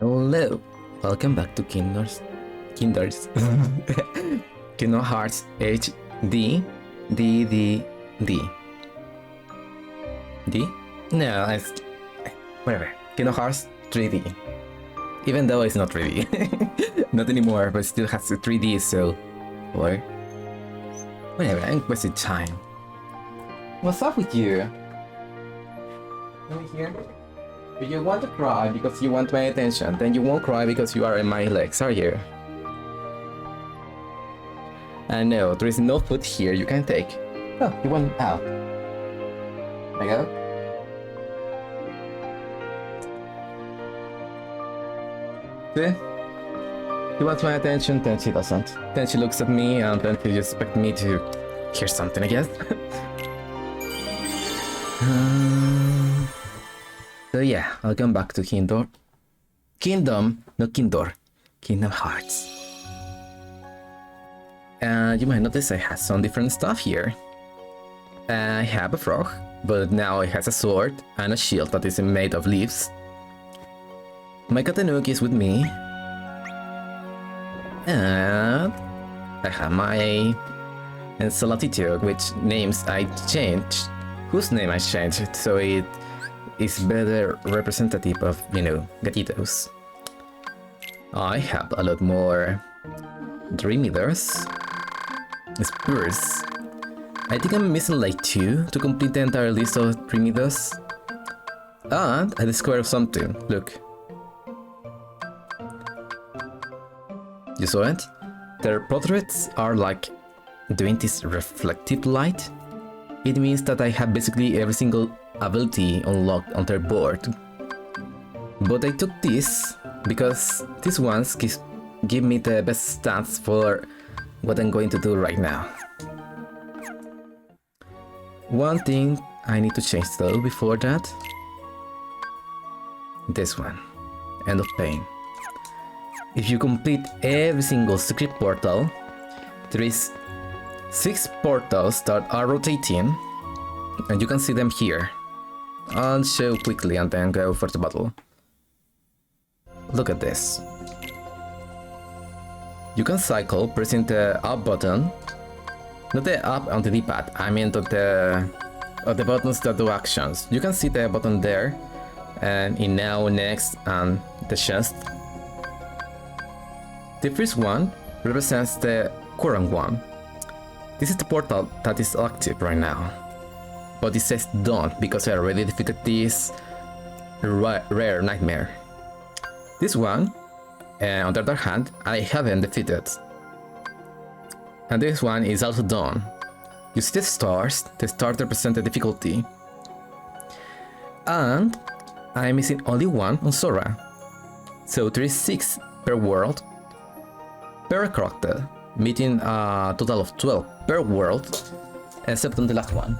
Hello, welcome back to Kinders Kingdom Hearts HD DDD. D? No, it's whatever. Kingdom Hearts 3D. Even though it's not 3D, not anymore, but still has the 3D. So, or whatever. I'm wasting time. What's up with you? Over here. If you want to cry because you want my attention, then you won't cry because you are in my legs, are you? I know, there is no food here you can take. Oh, you want out. There you go. See? She wants my attention, then she doesn't. Then she looks at me and then she expects me to hear something, I guess. So yeah, I'll come back to Kingdom Hearts. And you might notice I have some different stuff here. I have a frog, but now it has a sword and a shield that is made of leaves. My Katanuki is with me. And I have my Ensalatitude, which names I changed. Whose name I changed, so it is better representative of, gatitos. I have a lot more Dreamers, Spurs. I think I'm missing like 2 to complete the entire list of Dreamers. And I discovered something, look. You saw it? Their portraits are like doing this reflective light. It means that I have basically every single ability unlocked on their board. But I took this because these ones give me the best stats for what I'm going to do right now. One thing I need to change though before that. This one. End of Pain. If you complete every single secret portal, there is 6 portals that are rotating, and you can see them here. I'll show quickly and then go for the battle. Look at this. You can cycle pressing the up button. Not the up on the D-pad, I mean the buttons that do actions. You can see the button there, and in now, next, and the chest. The first one represents the current one. This is the portal that is active right now. But it says don't because I already defeated this rare nightmare. This one, on the other hand, I haven't defeated. And this one is also done. You see the stars represent the difficulty. And I'm missing only 1 on Sora. So there is 6 per world, per character, meeting a total of 12 per world, except on the last one.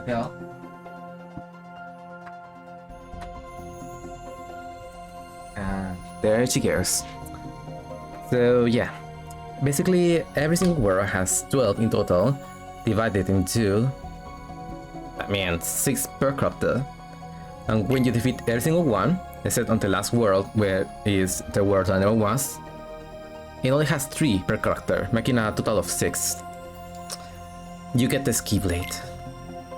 Yeah. And there she goes. So yeah, basically every single world has 12 in total, divided into, 6 per character. And when you defeat every single one, except on the last world, where is the world I never was, it only has 3 per character, making a total of 6. You get the ski blade.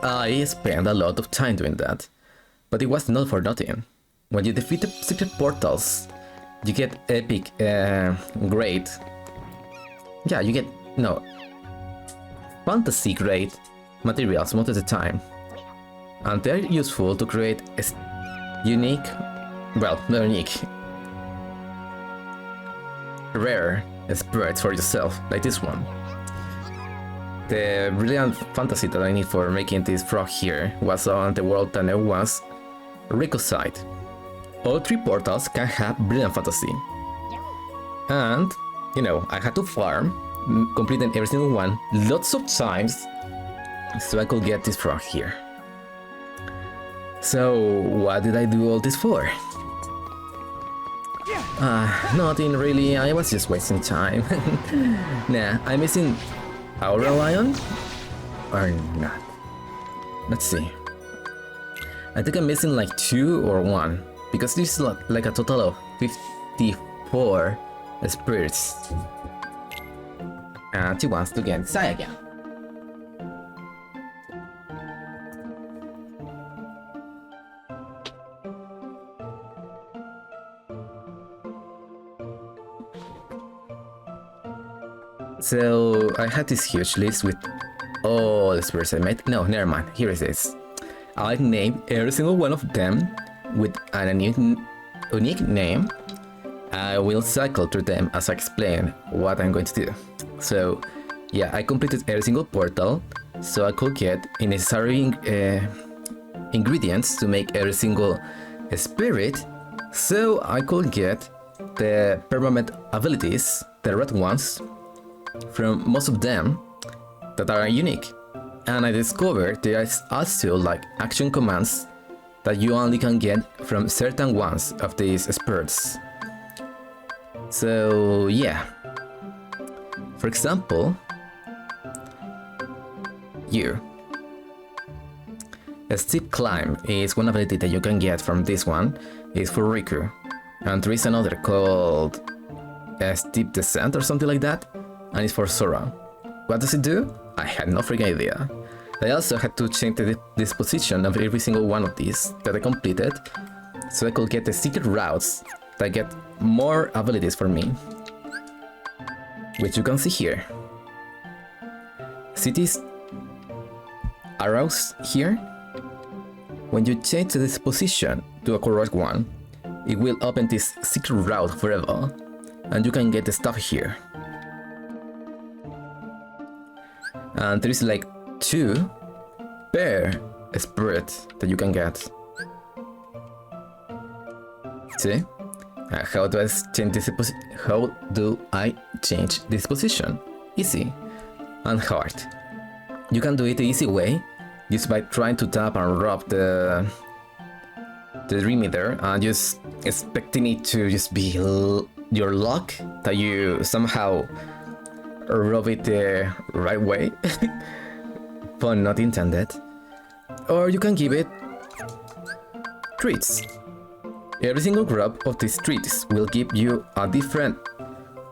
I spent a lot of time doing that, but it was not for nothing. When you defeat the secret portals, you get epic, great. Yeah, you get, fantasy grade materials most of the time. And they're useful to create unique, well, not unique, rare sprites for yourself, like this one. The brilliant fantasy that I need for making this frog here was on the world that I was Rico's side. All 3 portals can have brilliant fantasy. And, I had to farm, completing every single one lots of times, so I could get this frog here. So, what did I do all this for? Nothing really, I was just wasting time. Nah, I'm missing Aura Lion? Or not? Let's see. I think I'm missing like 2 or 1. because there's like a total of 54 spirits. And she wants to get inside again. So I had this huge list with all the spirits I made. No, never mind. Here it is. I named every single one of them with an unique name. I will cycle through them as I explain what I'm going to do. So yeah, I completed every single portal so I could get necessary ingredients to make every single spirit, so I could get the permanent abilities, the red ones, from most of them that are unique. And I discovered there is also like action commands that you only can get from certain ones of these spirits. So yeah, for example, a steep climb is one ability that you can get from this one. It's for Riku, and there is another called a steep descent or something like that, and it's for Sora. What does it do? I had no freaking idea. I also had to change the disposition of every single one of these that I completed, so I could get the secret routes that get more abilities for me, which you can see here. See these arrows here? When you change the disposition to a correct one, it will open this secret route forever, and you can get the stuff here. And there is like 2 per spirit that you can get. See? How do I change this position? Easy and hard. You can do it the easy way, just by trying to tap and rub the emitter and just expecting it to just be your luck that you somehow rub it the right way. Pun not intended. Or you can give it treats. Every single rub of these treats will give you a different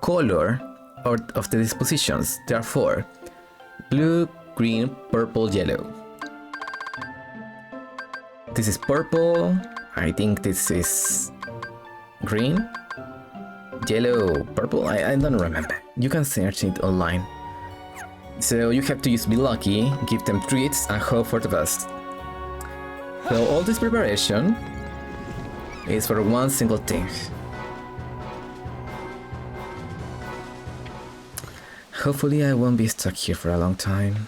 color of the dispositions. There are 4: blue, green, purple, yellow. This is purple. I think this is green, yellow, purple. I don't remember. You can search it online. So you have to just be lucky, give them treats, and hope for the best. So all this preparation is for one single thing. Hopefully I won't be stuck here for a long time.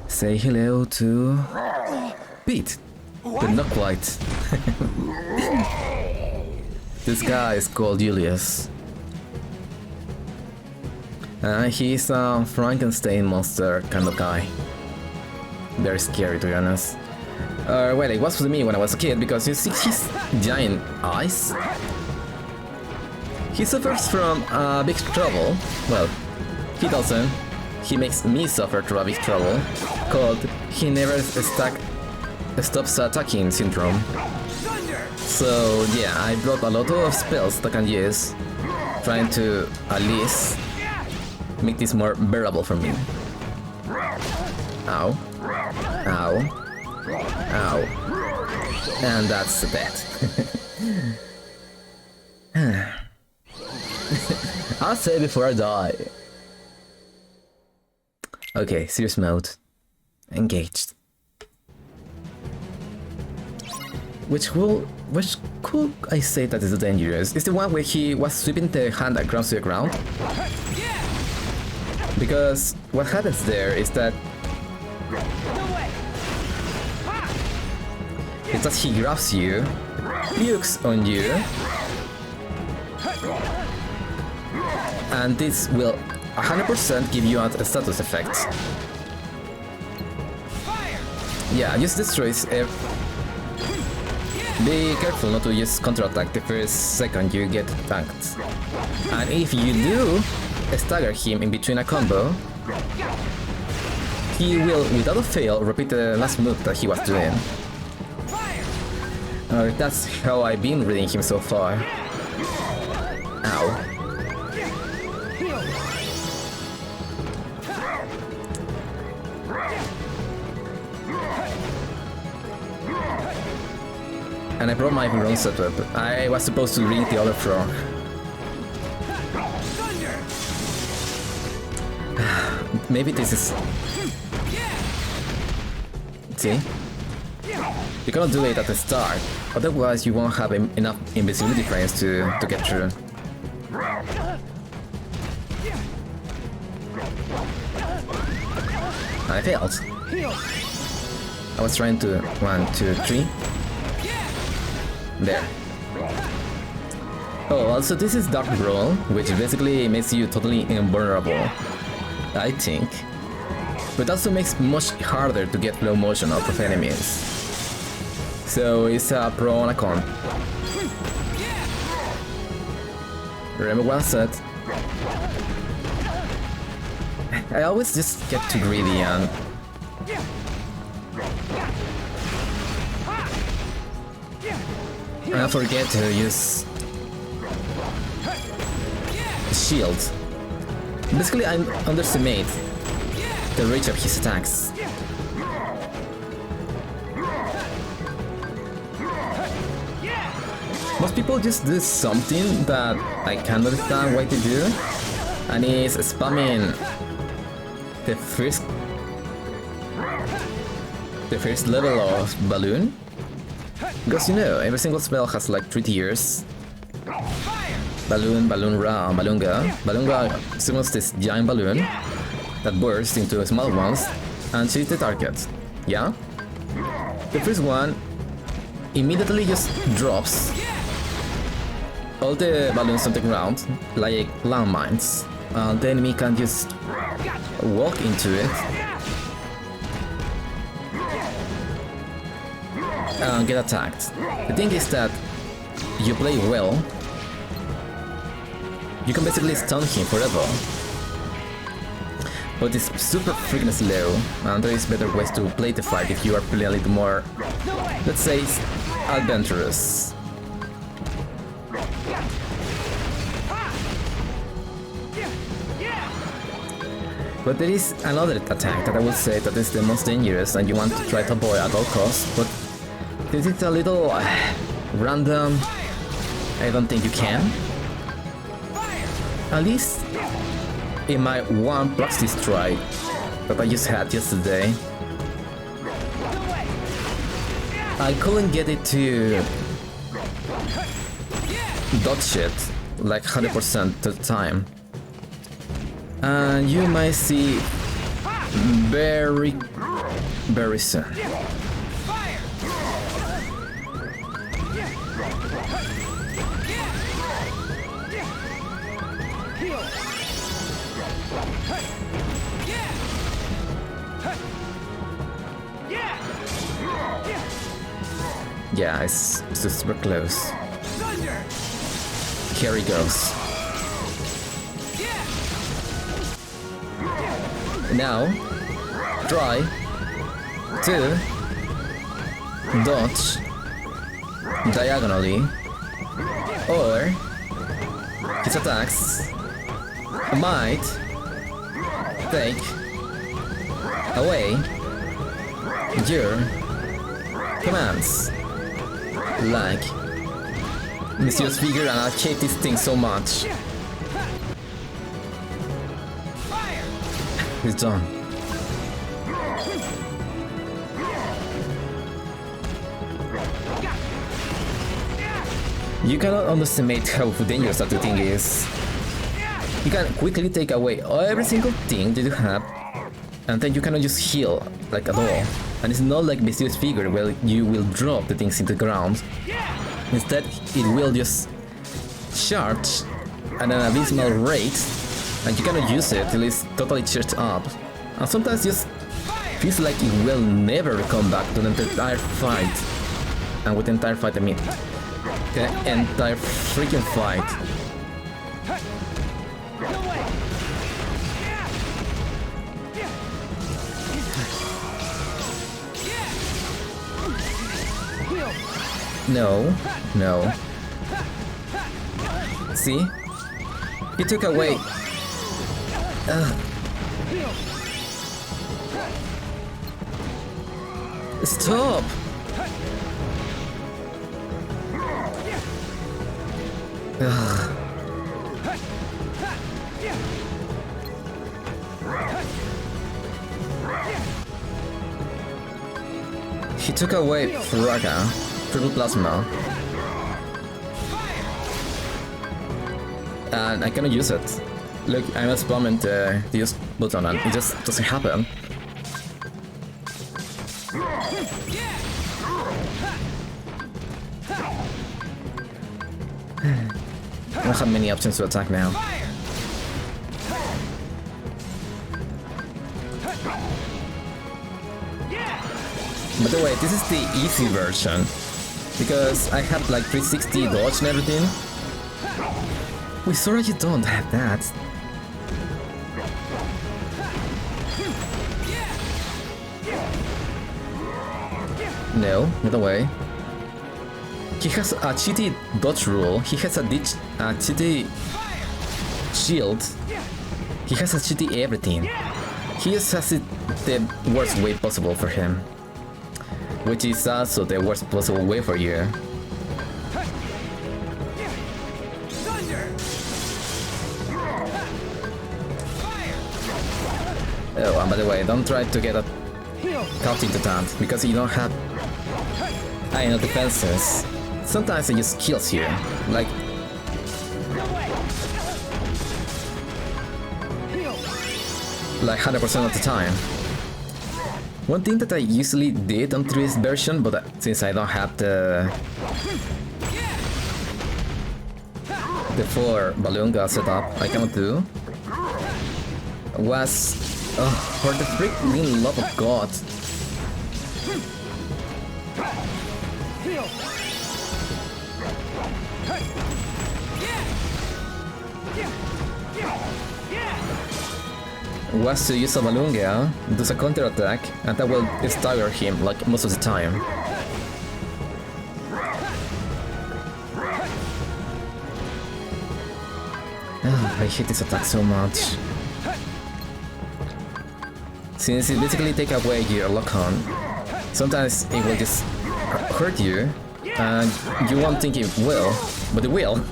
Say hello to Pete, but not quite. This guy is called Julius. He's a Frankenstein monster kind of guy. Very scary, to be honest. Well, it was for me when I was a kid, because you see his giant eyes. He suffers from big trouble. Well, he doesn't. He makes me suffer through a big trouble called he never stops attacking syndrome. So yeah, I brought a lot of spells that I can use, trying to at least make this more bearable for me. Ow. Ow. Ow. And that's that. I'll say before I die. Okay, serious mode. Engaged. Which could I say that is dangerous? It's the one where he was sweeping the hand across the ground. Because what happens there is that he grabs you, pukes on you, and this will 100% give you a status effect. Yeah, just destroys Be careful not to use counterattack the first second you get tanked. And if you do stagger him in between a combo, he will, without a fail, repeat the last move that he was doing. That's how I've been reading him so far. Ow. And I brought my wrong setup. I was supposed to ring the other frog. Maybe this is... See? You cannot do it at the start, otherwise you won't have enough invisibility frames to get through. I failed. I was trying to... 1, 2, 3. There. Oh, also this is Dark Brawl, which basically makes you totally invulnerable, I think. But also makes it much harder to get slow motion out of enemies. So it's a pro and a con. Remember what I said. I always just get too greedy and... I forget to use shield. Basically, I underestimate the reach of his attacks. Most people just do something that I can't understand why they do, and it's spamming the first level of balloon. Because you know, every single spell has like 3 tiers. Balloon, Balloon Ra, Balloonga. Balloonga summons this giant balloon that bursts into small ones and shoots the target. Yeah? The first one immediately just drops all the balloons on the ground, like landmines. The enemy can just walk into it and get attacked. The thing is that you play well, you can basically stun him forever. But it's super freaking slow, and there is better ways to play the fight if you are playing a little more, let's say, adventurous. But there is another attack that I would say that is the most dangerous and you want to try to avoid at all costs, but this is a little random. I don't think you can. At least in my one practice try that I just had yesterday, I couldn't get it to dodge it like 100% of the time. And you might see very soon. Yeah, it's super close. Here he goes. Now, try to dodge diagonally, or his attacks might take away your commands. Like, Mysterious Figure, and I hate this thing so much. He's done. You cannot underestimate how dangerous that thing is. You can quickly take away every single thing that you have, and then you cannot just heal like at all. And it's not like Mysterious Figure where you will drop the things into the ground. Instead, it will just charge at an abysmal rate, and you cannot use it till it's totally charged up. And sometimes just feels like it will never come back to the entire fight. And with the entire fight, I mean, the entire freaking fight. No, no. See? He took away. Stop! He took away Fraga, triple plasma. And I cannot use it. Look, I'm spamming the use button and it just doesn't happen. I don't have many options to attack now. By the way, this is the easy version, because I have like 360 dodge and everything. We sorry you don't have that. No, not away. He has a cheaty dodge rule, he has a cheaty shield, he has a cheaty everything. He just has it the worst way possible for him. Which is also the worst possible way for you. Oh, and by the way, don't try to get a caught into that, because you don't have enough defenses. Sometimes it just kills you, like 100% of the time. One thing that I usually did on this version, but since I don't have the 4 Balloonga setup, I cannot do, was for the freaking love of God. Was to use a Balloonga, does a counter attack, and that will stagger him like most of the time. I hate this attack so much. Since it basically takes away your lock-on, sometimes it will just hurt you, and you won't think it will, but it will.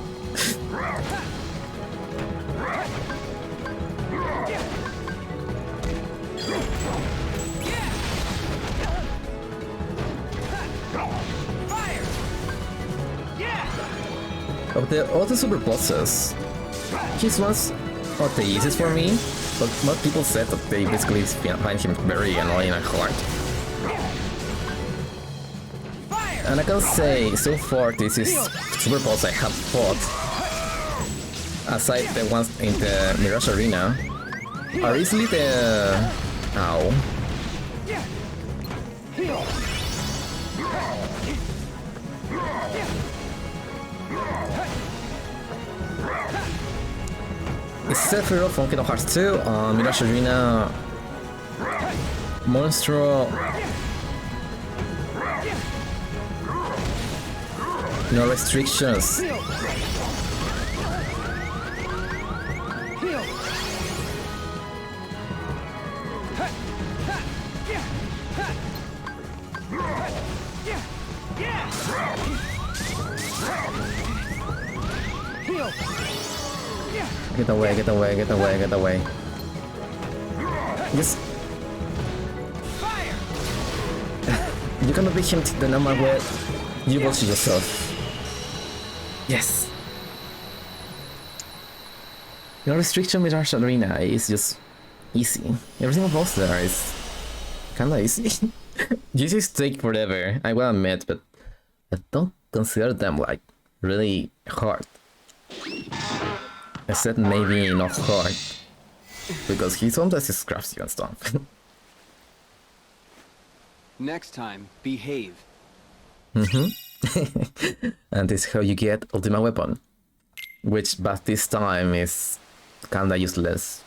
Of the other super bosses, he's one of the easiest for me, but most people said that they basically find him very annoying and hard. And I can say, so far this is super boss I have fought, aside the ones in the Mirage Arena, are easily the... Ow. Sephiroth from Kingdom Hearts 2 on Mirage Arena, Monstro, no restrictions. Get away, get away, get away, get away. Just... You cannot beat him the number where you watch yourself. Yes! No restriction with Mirage Arena is just easy. Everything about there is kinda easy. GCs take forever, I will admit, but I don't consider them like really hard. Except maybe not hard, because he sometimes just grabs you and stuff. Next time, behave. And this is how you get Ultimate Weapon, which but this time is kinda useless.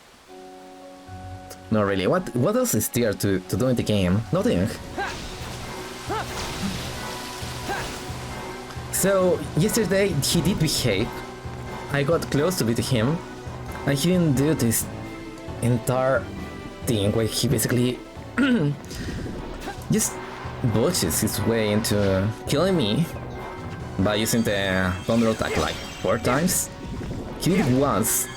Not really. What else is there to do in the game? Nothing. So yesterday he did behave. I got close to beat him, and he didn't do this entire thing where he basically just botches his way into killing me by using the thunder attack like 4 times. He did it once.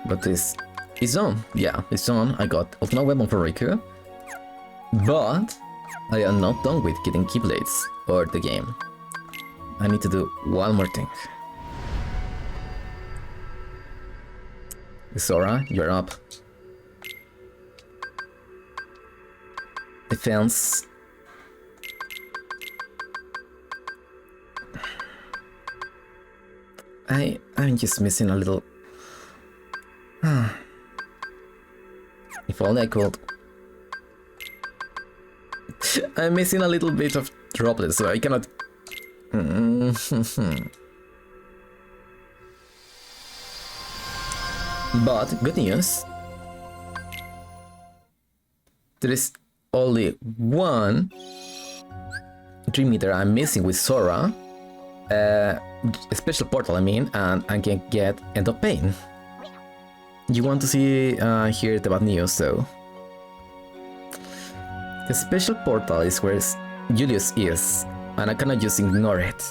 But this is on. Yeah, it's on. I got Ultimate Weapon for Riku. But I am not done with getting Keyblades or the game. I need to do one more thing. Sora, you're up. Defense. I'm just missing a little. If only I could. I'm missing a little bit of droplets, so I cannot. But good news. There is only one dream meter I'm missing with Sora. A special portal, I mean, and I can get End of Pain. You want to see hear the bad news, though. The special portal is where Julius is, and I cannot just ignore it.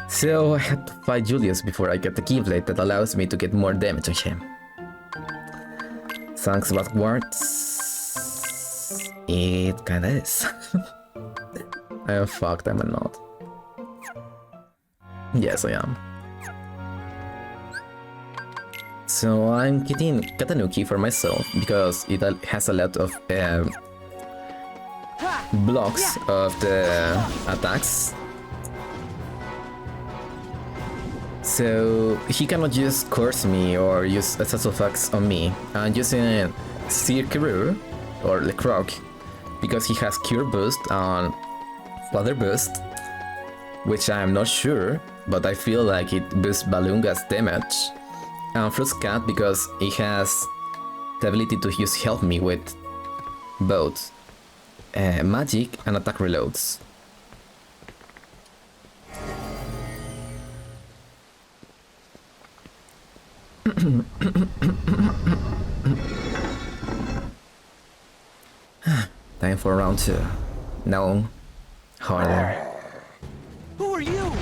So I have to fight Julius before I get the Keyblade that allows me to get more damage on him. Thanks backwards. It kinda is. I am fucked, am I not? Yes, I am. So I'm getting Katanuki for myself because it has a lot of blocks of the attacks. So he cannot just curse me or use assassin effects on me. I'm using Sirkiru or Lecroc because he has Cure Boost and Father Boost, which I'm not sure, but I feel like it boosts Balunga's damage. And Fruits Cat because it has the ability to use help me with both magic and attack reloads. Time for round 2. No, harder. Who are you?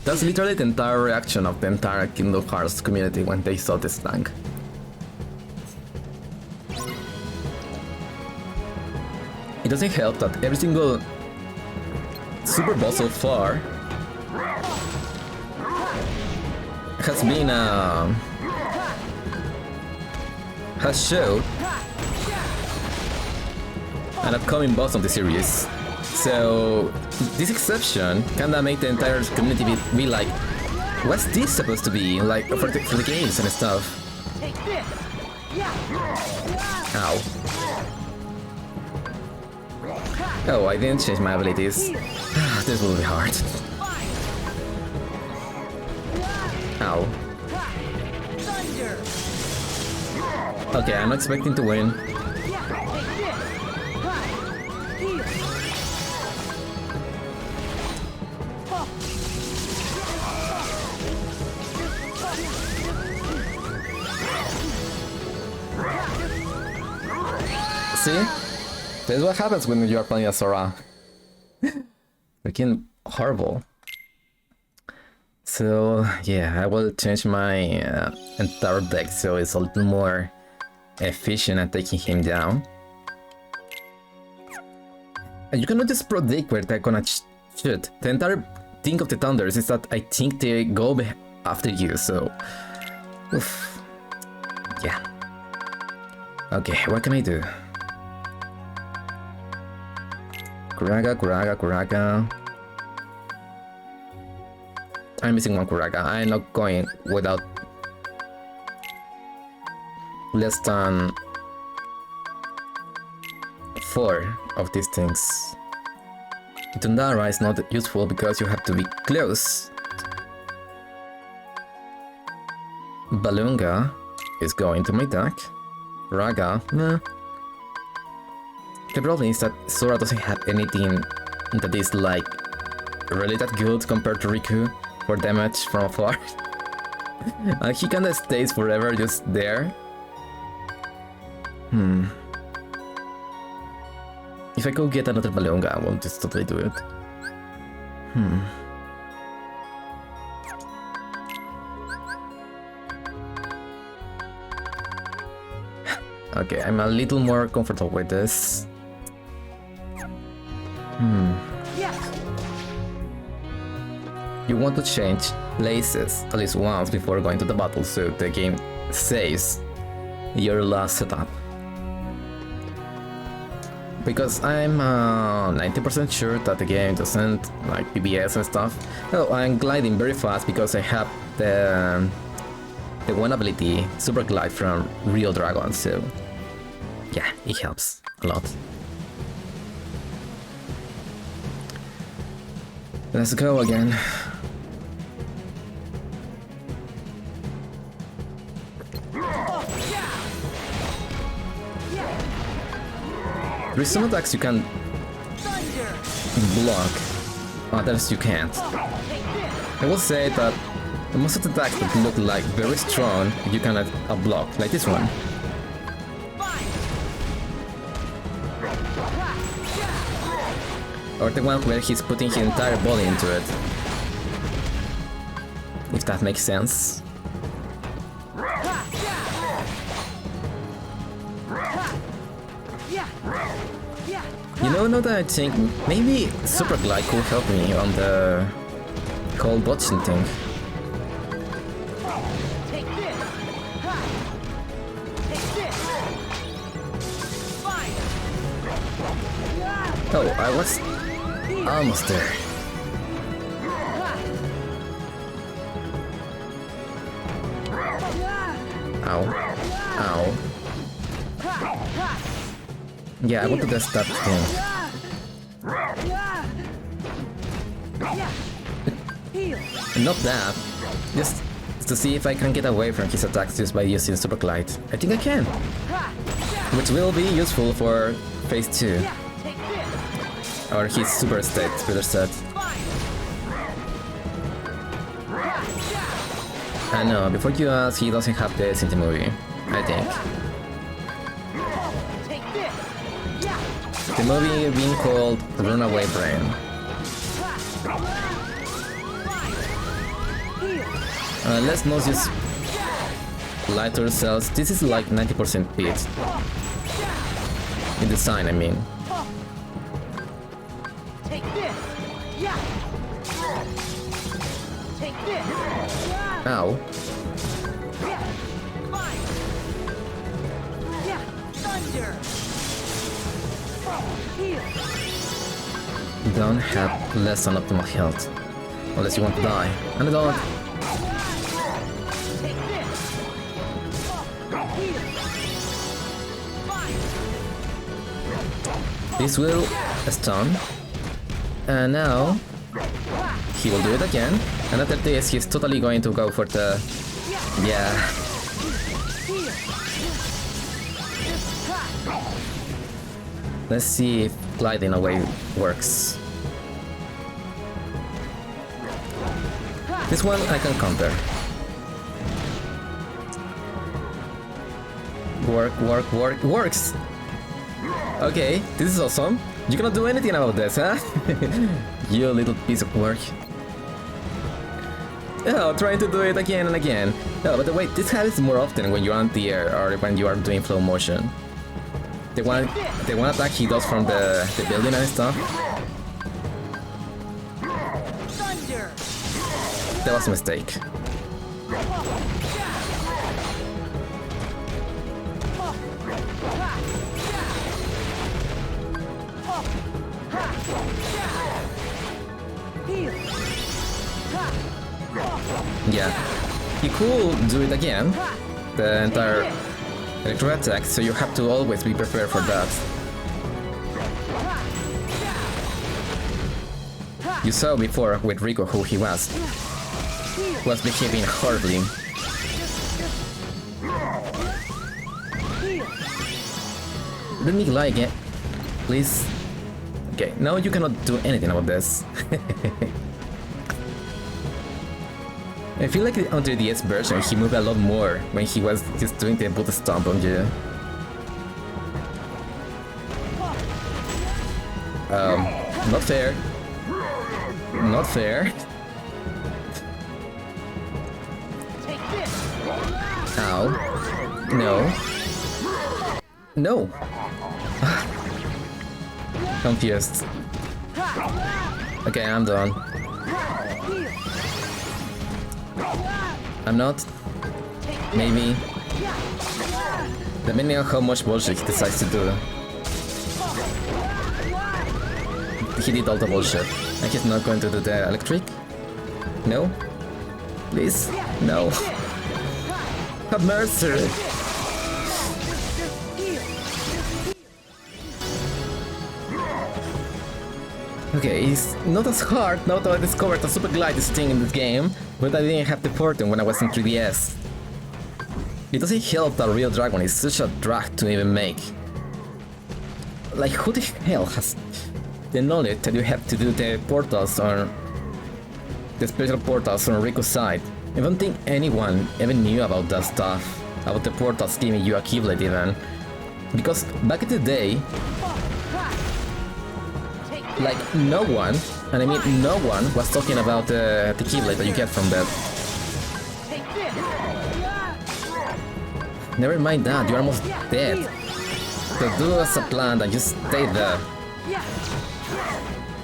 That's literally the entire reaction of the entire Kingdom Hearts community when they saw this tank. It doesn't help that every single Super Bowl so far has been has showed an upcoming boss of the series. So this exception kinda made the entire community be like, what's this supposed to be? Like for the games and stuff. Ow. Oh, I didn't change my abilities. This will be hard. Ow. Okay, I'm not expecting to win. See? This is what happens when you are playing as Sora. Freaking horrible. So, yeah, I will change my entire deck so it's a little more efficient at taking him down. And you cannot just predict where they're gonna shoot. The entire thing of the Thunders is that I think they go after you, so... Oof. Yeah. Okay, what can I do? Kuraga. I'm missing one Kuraga. I'm not going without less than 4 of these things. Tundara is not useful because you have to be close. Balunga is going to my deck. Raga, nah. The problem is that Sora doesn't have anything that is like really that good compared to Riku for damage from afar. He kinda stays forever just there. If I could get another Balunga, I will just totally do it. Okay, I'm a little more comfortable with this. You want to change places at least once before going to the battle so the game saves your last setup. Because I'm 90% sure that the game doesn't like PBS and stuff. Oh, I'm gliding very fast because I have the one ability, Super Glide from Real Dragon, so yeah, it helps a lot. Let's go again. There is some attacks you can block, others you can't. I will say that most of the attacks that look like very strong, you cannot block, like this one. Or the one where he's putting his entire body into it. If that makes sense. You know, now that I think, maybe Super Glide could help me on the whole dodging thing. Oh, I was almost there. Ow. Ow. Yeah, I want to test that thing. Not that. Just to see if I can get away from his attacks just by using Super Glide. I think I can. Which will be useful for phase 2. Or his super state, better said. I know, before you ask, he doesn't have this in the movie, I think. The movie being called Runaway Brain. Let's not just lie to ourselves, this is like 90% pit. In design, I mean. Ow. Don't have less than optimal health. Unless you want to die. And I don't. This will stun. And now he will do it again. And after this, he's totally going to go for the... Yeah. Let's see if gliding away works. This one I can counter. Works! Okay, this is awesome. You cannot do anything about this, huh? You little piece of work. Oh, trying to do it again and again. Oh, but wait, this happens more often when you're on the air or when you are doing flow motion. The one attack he does from the building and stuff. That was a mistake. Yeah, you could do it again, the entire electro attack, so you have to always be prepared for that. You saw before with Rico who he was behaving horribly. Let me lie again, please. Okay, now you cannot do anything about this. I feel like on the DS version he moved a lot more when he was just doing the boot stomp on you. Not fair. Not fair. Ow. No. No. Confused. Okay, I'm done. I'm not. Maybe. Depending on how much bullshit he decides to do. He did all the bullshit. And he's not going to do the electric? No? Please? No. Have mercy! Okay, it's not as hard now that I discovered a super glide thing in this game, but I didn't have the porting when I was in 3DS. It doesn't help that Real Dragon is such a drag to even make. Like, who the hell has the knowledge that you have to do the portals on the special portals on Rico's side? I don't think anyone even knew about that stuff, about the portals giving you a keyblade even. Because back in the day, like no one, and I mean no one, was talking about the keyblade that you get from that. Never mind that, you're almost dead. So do as a plan and just stay there.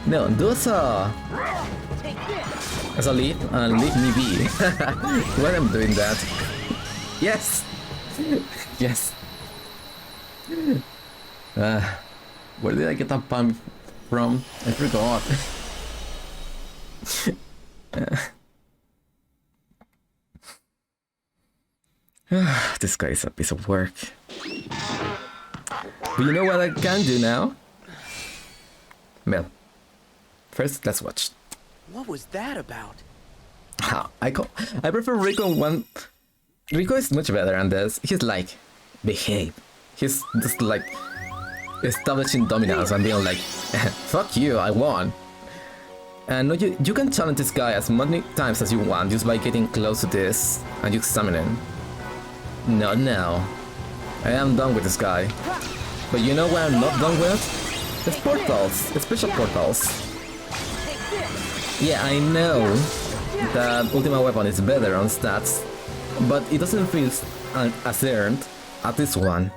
No, do as a leave and leave me be. When I'm doing that. Yes! Yes. Where did I get that pump from? I forgot. This guy is a piece of work. But you know what I can do now? Well, first let's watch. What was that about? I prefer Rico one. Rico is much better on this. He's like, behave. He's just like establishing dominance and being like, fuck you, I won. And no, you can challenge this guy as many times as you want just by getting close to this and you examine him. Not now. I am done with this guy. But you know what I'm not done with? It's portals. It's special portals. Yeah, I know that Ultimate Weapon is better on stats, but it doesn't feel as earned as this one.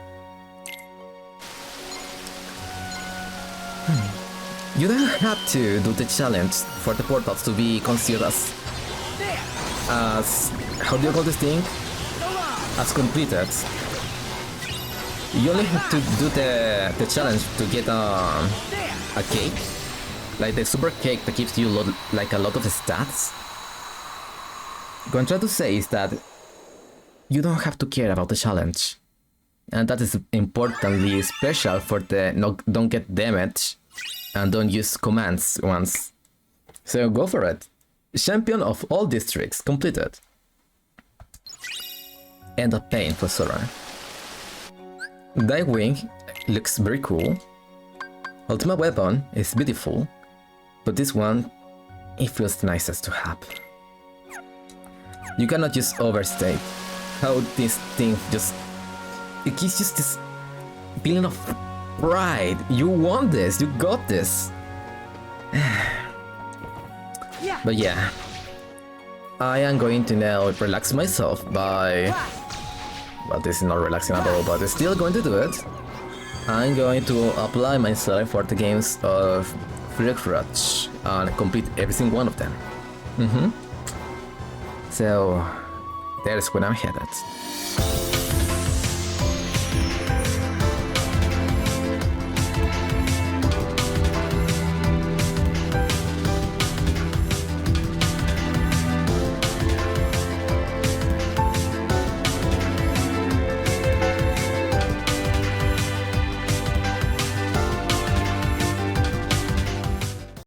You don't have to do the challenge for the portals to be considered as how do you call this thing? As completed. You only have to do the challenge to get a cake, like the super cake that gives you like a lot of stats. What I'm trying to say is that you don't have to care about the challenge, and that is importantly special for the don't get damage and don't use commands once. So go for it. Champion of all districts completed. End of pain for Sora. Wing looks very cool. Ultimate Weapon is beautiful, but this one, it feels the nicest to have. You cannot just overstate how this thing it gives you this feeling of pride. You want this, you got this. But yeah, I am going to now relax myself by... Well, this is not relaxing at all, but I'm still going to do it. I'm going to apply myself for the games of Free Crutch and complete every single one of them. So, there's where I'm headed.